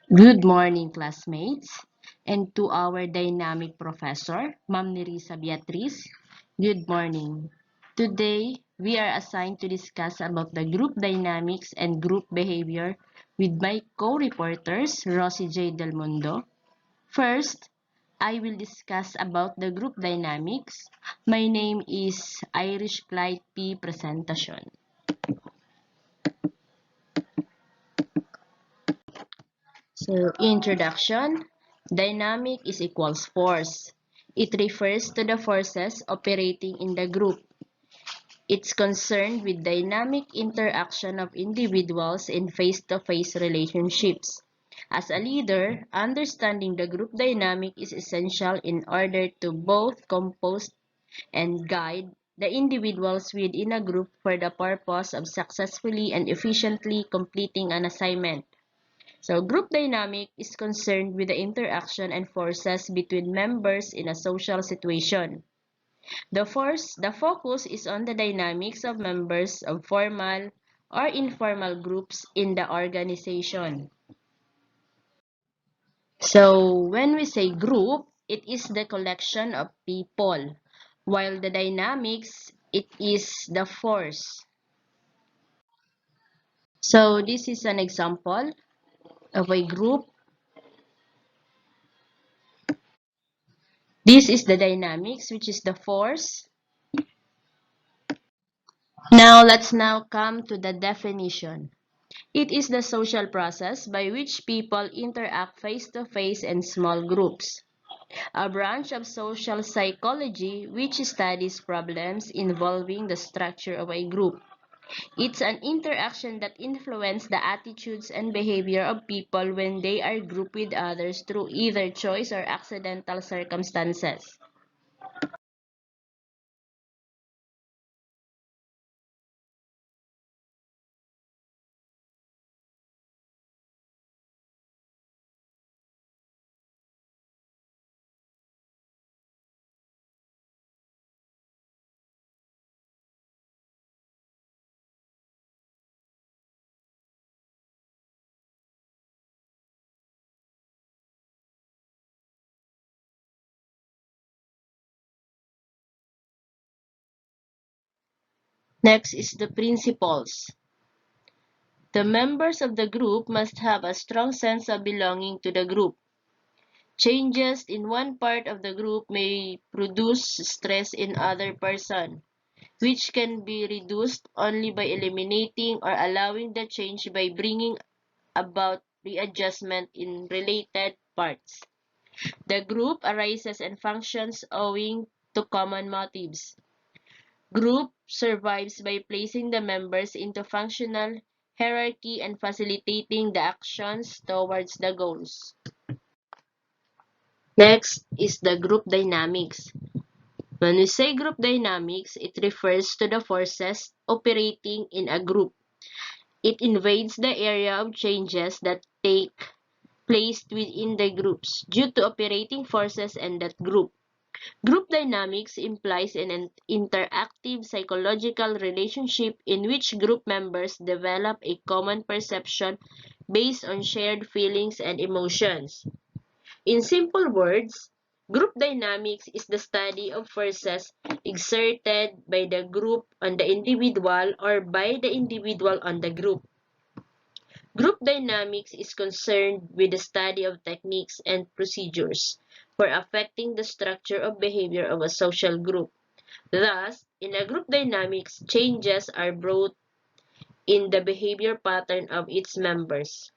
Good morning, classmates, and to our dynamic professor, Ma'am Nerissa Beatriz. Good morning. Today, we are assigned to discuss about the group dynamics and group behavior with my co-reporters, Rosie J. Del Mundo. First, I will discuss about the group dynamics. My name is Irish Clyde P. Presentacion. So, introduction. Dynamic is equals force. It refers to the forces operating in the group. It's concerned with dynamic interaction of individuals in face-to-face relationships. As a leader, understanding the group dynamic is essential in order to both compose and guide the individuals within a group for the purpose of successfully and efficiently completing an assignment. So, group dynamic is concerned with the interaction and forces between members in a social situation. The focus is on the dynamics of members of formal or informal groups in the organization. So, when we say group, it is the collection of people, while the dynamics, it is the force. So, this is an example of a group. This is the dynamics, which is the force. Now, let's now come to the definition. It is the social process by which people interact face-to-face in small groups. A branch of social psychology which studies problems involving the structure of a group. It's an interaction that influences the attitudes and behavior of people when they are grouped with others through either choice or accidental circumstances. Next is the principles. The members of the group must have a strong sense of belonging to the group. Changes in one part of the group may produce stress in other person, which can be reduced only by eliminating or allowing the change by bringing about readjustment in related parts. The group arises and functions owing to common motives. Group survives by placing the members into functional hierarchy and facilitating the actions towards the goals. Next is the group dynamics. When we say group dynamics, it refers to the forces operating in a group. It invades the area of changes that take place within the groups due to operating forces in that group. Group dynamics implies an interactive psychological relationship in which group members develop a common perception based on shared feelings and emotions. In simple words, group dynamics is the study of forces exerted by the group on the individual or by the individual on the group. Group dynamics is concerned with the study of techniques and procedures for affecting the structure of behavior of a social group. Thus, in a group dynamics, changes are brought in the behavior pattern of its members.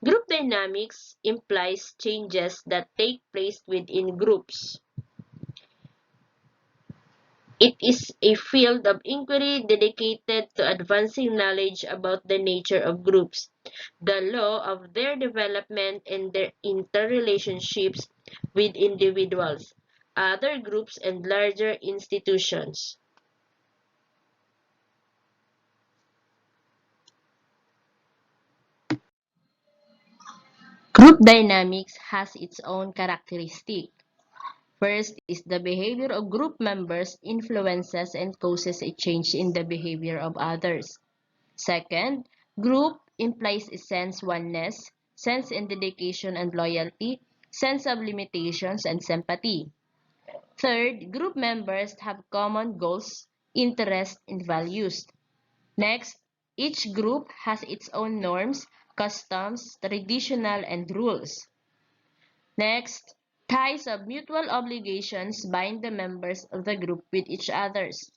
Group dynamics implies changes that take place within groups. It is a field of inquiry dedicated to advancing knowledge about the nature of groups, the law of their development and their interrelationships with individuals, other groups, and larger institutions. Group dynamics has its own characteristic. First is the behavior of group members influences and causes a change in the behavior of others. Second, group implies a sense oneness, sense and dedication and loyalty, sense of limitations, and sympathy. Third, group members have common goals, interests, and values. Next, each group has its own norms, customs, traditional, and rules. Next, ties of mutual obligations bind the members of the group with each others.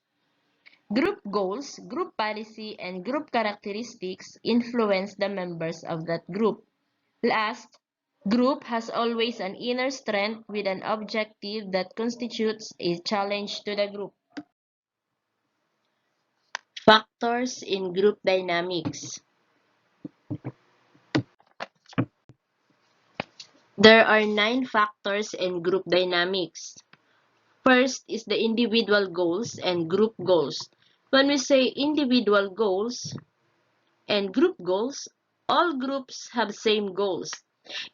Group goals, group policy, and group characteristics influence the members of that group. Last, group has always an inner strength with an objective that constitutes a challenge to the group. Factors in group dynamics. There are 9 factors in group dynamics. First is the individual goals and group goals. When we say individual goals and group goals, all groups have same goals.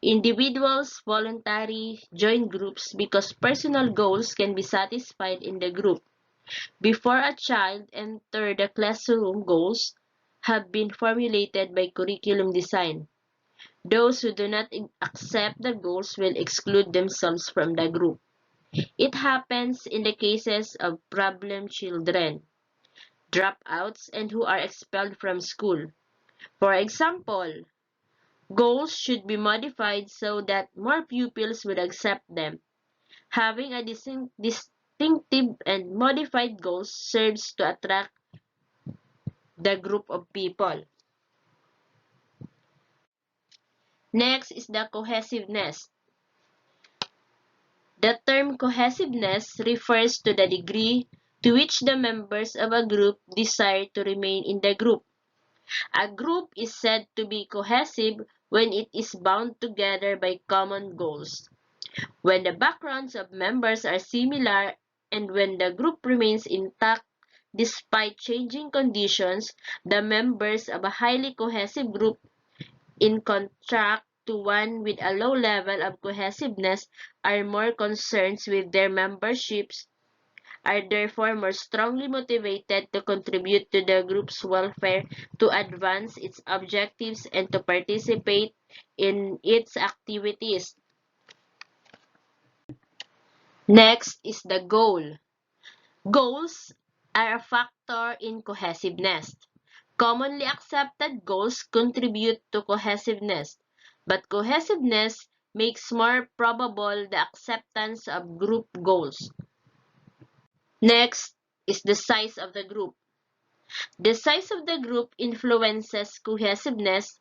Individuals voluntarily join groups because personal goals can be satisfied in the group. Before a child enters the classroom, goals have been formulated by curriculum design. Those who do not accept the goals will exclude themselves from the group. It happens in the cases of problem children, dropouts, and who are expelled from school. For example, goals should be modified so that more pupils would accept them. Having a distinctive and modified goals serves to attract the group of people. Next is the cohesiveness. The term cohesiveness refers to the degree to which the members of a group desire to remain in the group. A group is said to be cohesive when it is bound together by common goals, when the backgrounds of members are similar, and when the group remains intact despite changing conditions. The members of a highly cohesive group, in contrast to one with a low level of cohesiveness, are more concerned with their memberships, are therefore more strongly motivated to contribute to the group's welfare, to advance its objectives, and to participate in its activities. Next is the goal. Goals are a factor in cohesiveness. Commonly accepted goals contribute to cohesiveness, but cohesiveness makes more probable the acceptance of group goals. Next is the size of the group. The size of the group influences cohesiveness.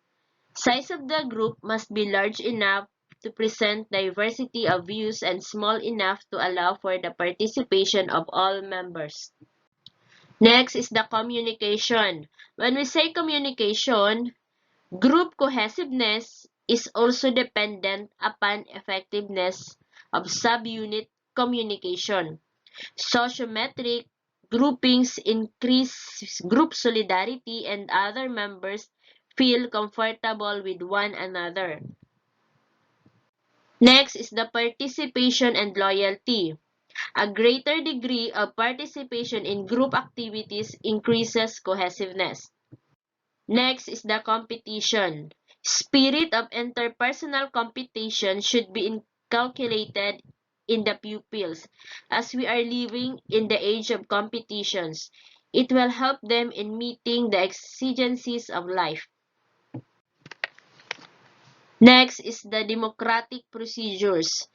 Size of the group must be large enough to present diversity of views and small enough to allow for the participation of all members. Next is the communication. When we say communication, group cohesiveness is also dependent upon effectiveness of subunit communication. Sociometric groupings increase group solidarity and other members feel comfortable with one another. Next is the participation and loyalty. A greater degree of participation in group activities increases cohesiveness. Next is the competition. Spirit of interpersonal competition should be inculcated in the pupils. As we are living in the age of competitions, it will help them in meeting the exigencies of life. Next is the democratic procedures.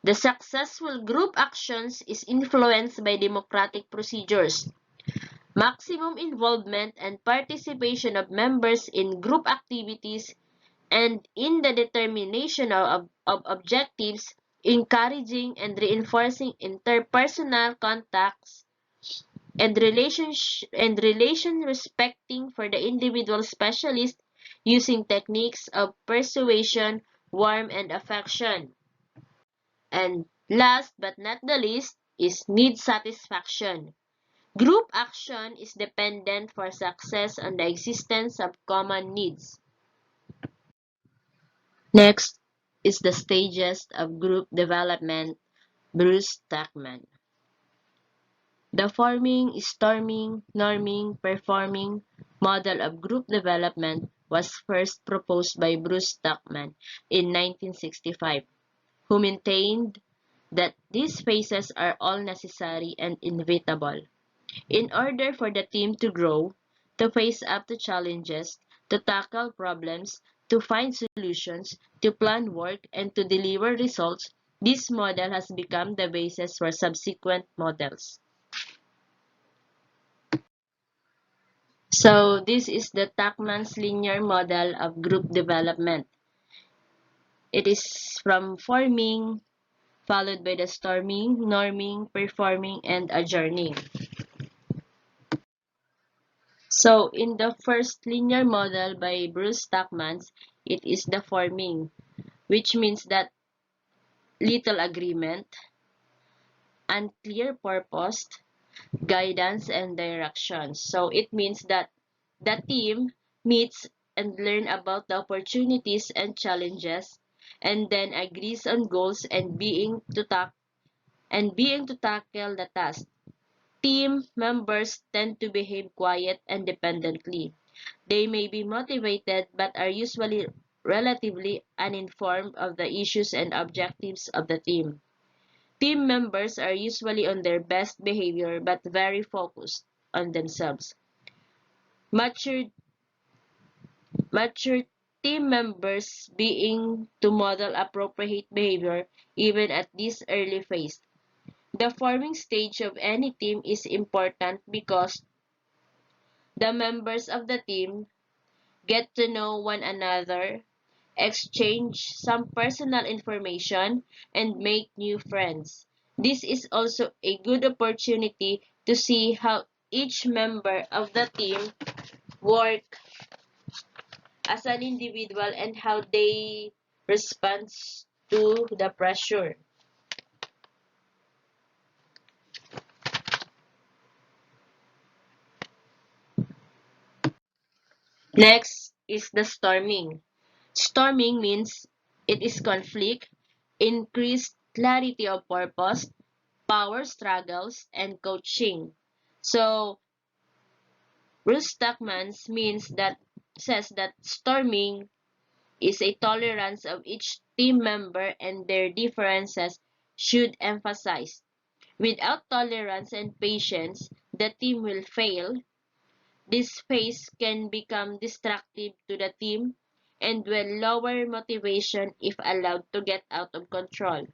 The successful group actions is influenced by democratic procedures. Maximum involvement and participation of members in group activities and in the determination of objectives, encouraging and reinforcing interpersonal contacts and relation respecting for the individual specialist using techniques of persuasion, warmth, and affection. And last but not the least is need satisfaction. Group action is dependent for success on the existence of common needs. Next is the stages of group development, Bruce TUCKMAN. The forming, storming, norming, performing model of group development was first proposed by Bruce TUCKMAN in 1965, who maintained that these phases are all necessary and inevitable. In order for the team to grow, to face up to challenges, to tackle problems, to find solutions, to plan work, and to deliver results, this model has become the basis for subsequent models. So this is the Tuckman's linear model of group development. It is from forming, followed by the storming, norming, performing, and adjourning. So in the first linear model by Bruce Tuckman, it is the forming, which means that little agreement, unclear purpose, guidance, and direction. So it means that the team meets and learn about the opportunities and challenges, and then agrees on goals and being to tackle the task. Team members tend to behave quiet and independently. They may be motivated but are usually relatively uninformed of the issues and objectives of the team. Team members are usually on their best behavior but very focused on themselves. Mature, mature team members being to model appropriate behavior even at this early phase. The forming stage of any team is important because the members of the team get to know one another, exchange some personal information, and make new friends. This is also a good opportunity to see how each member of the team work as an individual and how they respond to the pressure. Next is the storming. Storming means it is conflict, increased clarity of purpose, power struggles, and coaching. So, Bruce Tuckman's means that says that storming is a tolerance of each team member and their differences should emphasize. Without tolerance and patience, the team will fail. This phase can become destructive to the team and will lower motivation if allowed to get out of control.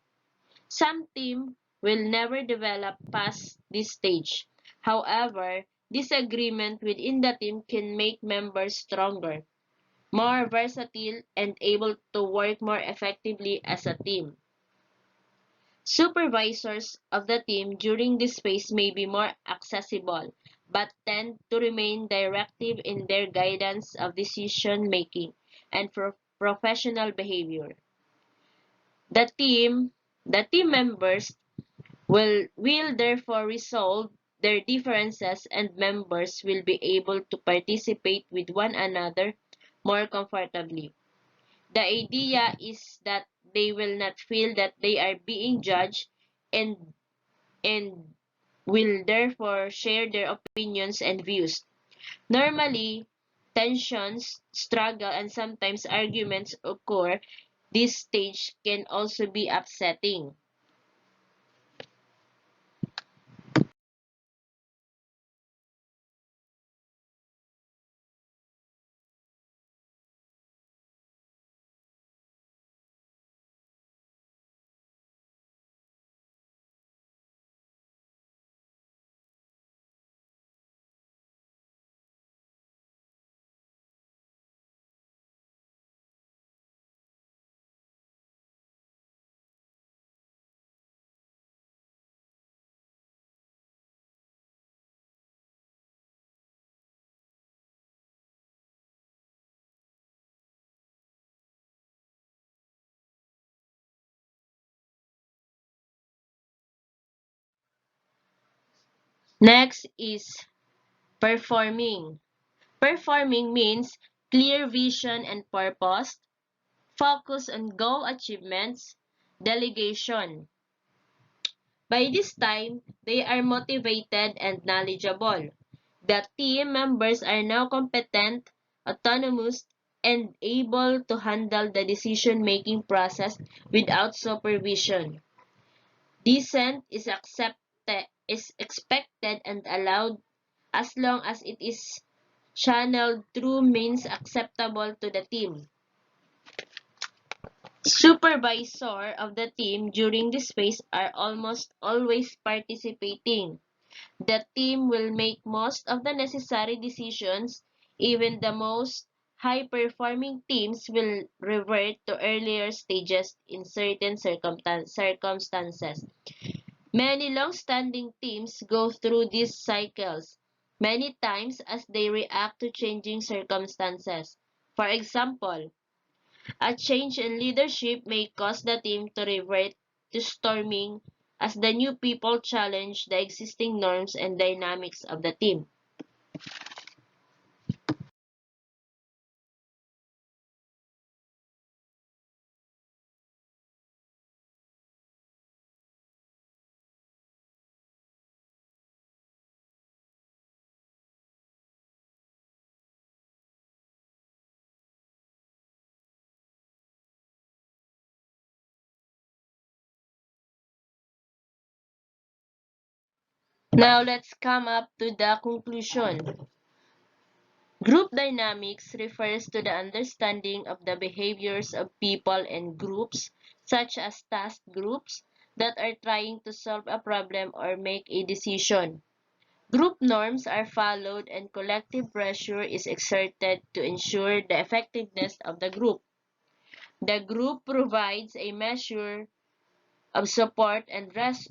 Some teams will never develop past this stage. However, disagreement within the team can make members stronger, more versatile, and able to work more effectively as a team. Supervisors of the team during this phase may be more accessible, but tend to remain directive in their guidance of decision making and professional behavior. The team, the team members will therefore resolve their differences and members will be able to participate with one another more comfortably. The idea is that they will not feel that they are being judged and and will therefore share their opinions and views. Normally, tensions, struggle, and sometimes arguments occur. This stage can also be upsetting. Next is performing. Performing means clear vision and purpose, focus on goal achievements, delegation. By this time, they are motivated and knowledgeable. The team members are now competent, autonomous, and able to handle the decision-making process without supervision. Dissent is expected and allowed as long as it is channeled through means acceptable to the team. Supervisor of the team during this phase are almost always participating. The team will make most of the necessary decisions. Even the most high-performing teams will revert to earlier stages in certain circumstances. Many long-standing teams go through these cycles many times as they react to changing circumstances. For example, a change in leadership may cause the team to revert to storming as the new people challenge the existing norms and dynamics of the team. Now let's come up to the conclusion. Group dynamics refers to the understanding of the behaviors of people and groups, such as task groups, that are trying to solve a problem or make a decision. Group norms are followed and collective pressure is exerted to ensure the effectiveness of the group. The group provides a measure of support and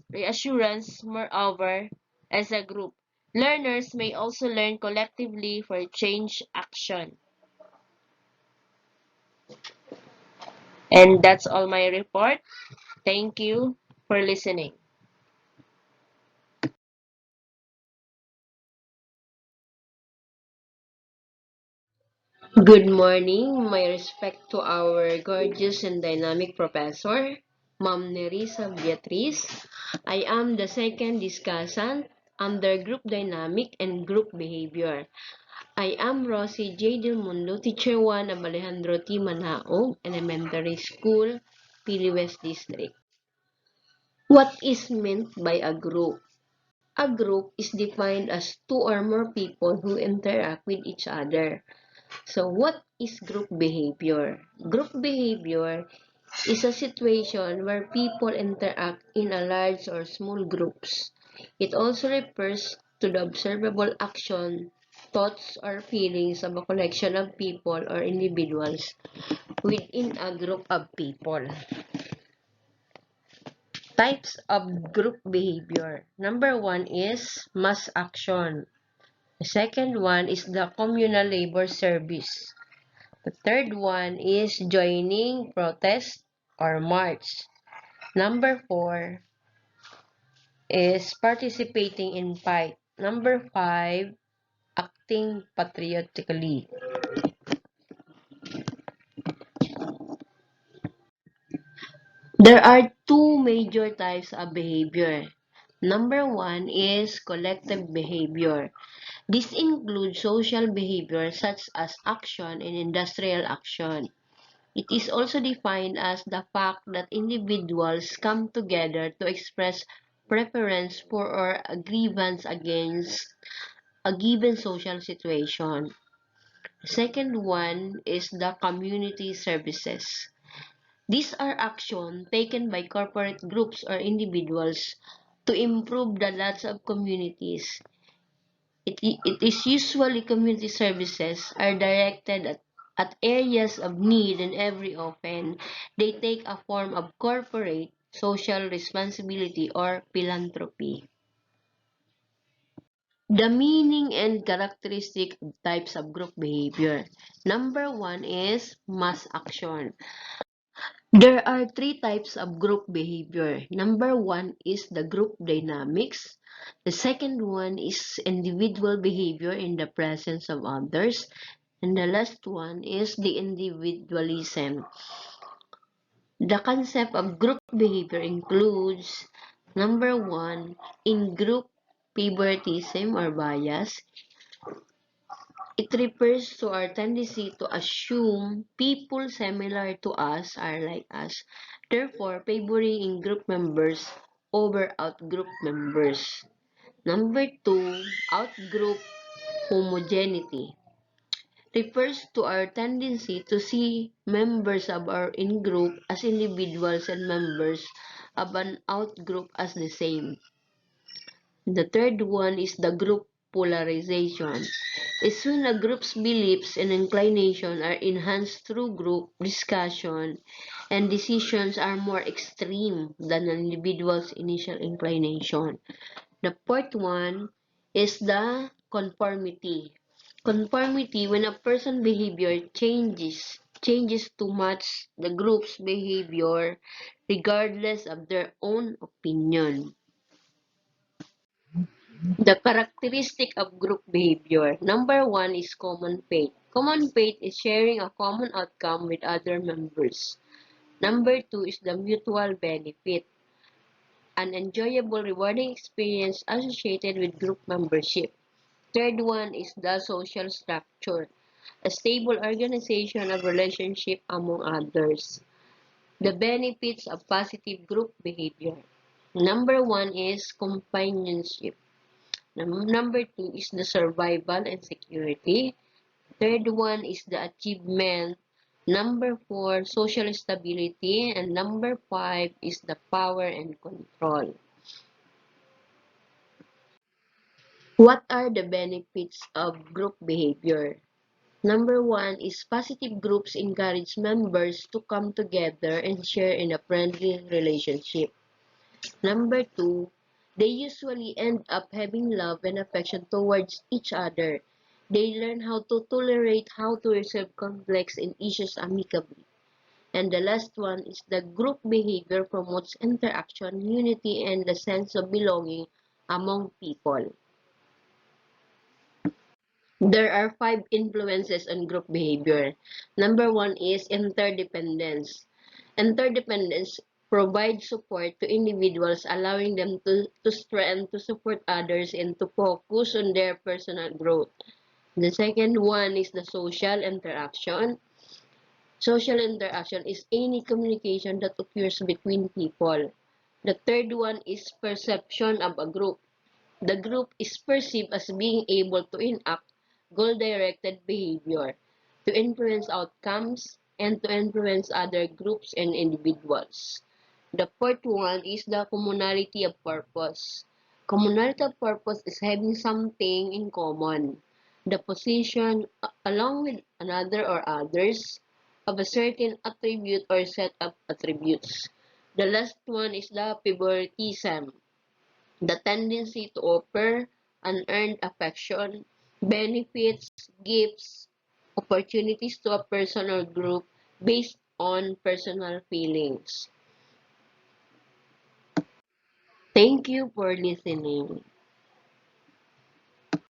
reassurance. Moreover, as a group, learners may also learn collectively for change action. And that's all my report. Thank you for listening. Good morning, my respect to our gorgeous and dynamic professor, Ma'am Nerissa Beatriz. I am the second discussant under Group Dynamic and Group Behavior. I am Rosie J. Del Mundo, Teacher 1 of Alejandro T. Manaog Elementary School, Pili West District. What is meant by a group? A group is defined as two or more people who interact with each other. So, what is group behavior? Group behavior is a situation where people interact in a large or small groups. It also refers to the observable action, thoughts, or feelings of a collection of people or individuals within a group of people. Types of group behavior. Number one is mass action. The second one is the communal labor service. The third one is joining protest or march. Number 4 is participating in fight. Number 5, acting patriotically. There are two major types of behavior. Number 1 is collective behavior. This includes social behavior such as action and industrial action. It is also defined as the fact that individuals come together to express preference for or a grievance against a given social situation. The second one is the community services. These are actions taken by corporate groups or individuals to improve the lives of communities. It is usually community services are directed at areas of need and every often they take a form of corporate social responsibility or philanthropy. The meaning and characteristic of types of group behavior. Number 1 is mass action. There are three types of group behavior. Number 1 is the group dynamics. The second one is individual behavior in the presence of others. And the last one is the individualism. The concept of group behavior includes number 1, in-group favoritism or bias. It refers to our tendency to assume people similar to us are like us, therefore favoring in-group members over out-group members. Number 2, out-group homogeneity refers to our tendency to see members of our in-group as individuals and members of an out-group as the same. The third one is the group polarization. It's when a group's beliefs and inclination are enhanced through group discussion and decisions are more extreme than an individual's initial inclination. The fourth one is the conformity. Conformity when a person's behavior changes to match the group's behavior regardless of their own opinion. The characteristic of group behavior. Number 1 is common faith. Common faith is sharing a common outcome with other members. Number 2 is the mutual benefit. An enjoyable, rewarding experience associated with group membership. Third one is the social structure. A stable organization of relationship among others. The benefits of positive group behavior. Number 1 is companionship. Number 2 is the survival and security. Third one is the achievement. Number 4, social stability. And number 5 is the power and control. What are the benefits of group behavior? Number 1 is positive groups encourage members to come together and share in a friendly relationship. Number 2, they usually end up having love and affection towards each other. They learn how to tolerate, how to resolve conflicts and issues amicably. And the last one is the group behavior promotes interaction, unity, and the sense of belonging among people. There are 5 influences on group behavior. Number 1 is interdependence. Interdependence provides support to individuals, allowing them to strengthen, to support others, and to focus on their personal growth. The second one is the social interaction. Social interaction is any communication that occurs between people. The third one is perception of a group. The group is perceived as being able to enact goal-directed behavior, to influence outcomes, and to influence other groups and individuals. The fourth one is the commonality of purpose. Commonality of purpose is having something in common. The position, along with another or others, of a certain attribute or set of attributes. The last one is the favoritism, the tendency to offer unearned affection, benefits, gifts, opportunities to a person or group based on personal feelings. Thank you for listening.